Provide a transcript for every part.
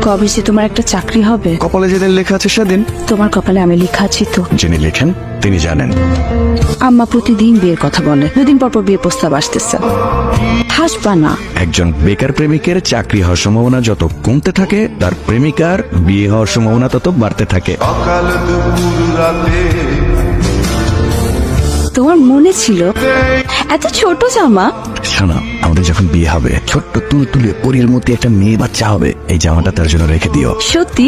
কবে যে তোমার একটা চাকরি হবে? কপালে যেদিন লেখা আছে সেদিন। তোমার কপালে আমি লেখা আছি তো। যিনি লেখেন তিনি জানেন। আম্মা প্রতিদিন বিয়ের কথা বলে, দুদিন পর পর বিয়ে প্রস্তাব আসতেছে। হাসবা না। একজন বেকার প্রেমিকের চাকরি হওয়ার সম্ভাবনা যত কমতে থাকে, তার প্রেমিকার বিয়ে হওয়ার সম্ভাবনা তত বাড়তে থাকে। সকাল দুপুর রাতে তোমার মনে ছিল এত ছোট জামা? শোনো, আমাদের যখন বিয়ে হবে ছোট্ট তুলতুলে পরীর মধ্যে একটা মেয়ে বাচ্চা হবে, এই জামাটা তার জন্য রেখে দিও। সত্যি?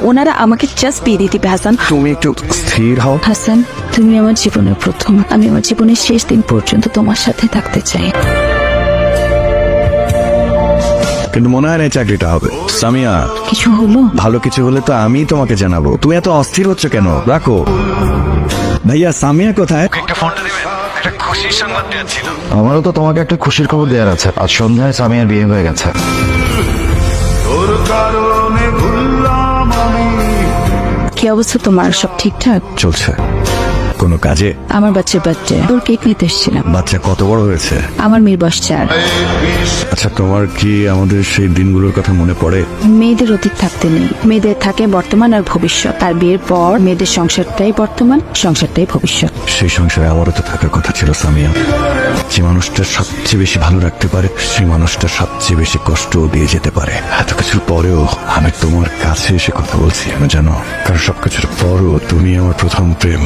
ওনারা আমাকে জাস্ট বিয়ে দিয়ে দিবে হাসান। তুমি একটু স্থির হও। হাসান, তুমি আমার জীবনের প্রথম। আমি আমার জীবনের শেষ দিন পর্যন্ত তোমার সাথে থাকতে চাই। কিন্তু মনে হয় না এই চাকরিটা হবে। সামিয়া, কিছু হলো? ভালো কিছু হলে তো আমি তোমাকে জানাবো। তুমি এত অস্থির হচ্ছ কেন? রাখো। ভাইয়া, সামিয়া কোথায়? আমারও তো তোমাকে একটা খুশির খবর দেওয়ার আছে। আজ সন্ধ্যায় সামিয়ার বিয়ে হয়ে গেছে। তোর কারণে ভুললাম আমি। কি অবস্থা তোমার? সব ঠিকঠাক? চলছে। কোনো কাজে? আমার বাচ্চার বার্থডে, তোর কেক নিতে এসেছিলাম। বাচ্চা কত বড় হয়েছে? আমার মেয়ের বয়স 4। আচ্ছা, তোমার কি আমাদের সেই দিনগুলোর কথা মনে পড়ে? মেয়েদের অতীত থাকতে নেই, মেয়েদের থাকে বর্তমান আর ভবিষ্যৎ। তার বিয়ের পর মেয়েদের সংসারটাই বর্তমান, সংসারটাই ভবিষ্যৎ। সেই সংসারে আমারও তো থাকার কথা ছিল সামিয়া। যে মানুষটা সবচেয়ে বেশি ভালো রাখতে পারে, সেই মানুষটা সবচেয়ে বেশি কষ্টও দিয়ে যেতে পারে। এত কিছুর পরেও আমি তোমার কাছে এসে কথা বলছি, জানো, কারণ সবকিছুর পরও তুমি আমার প্রথম প্রেম।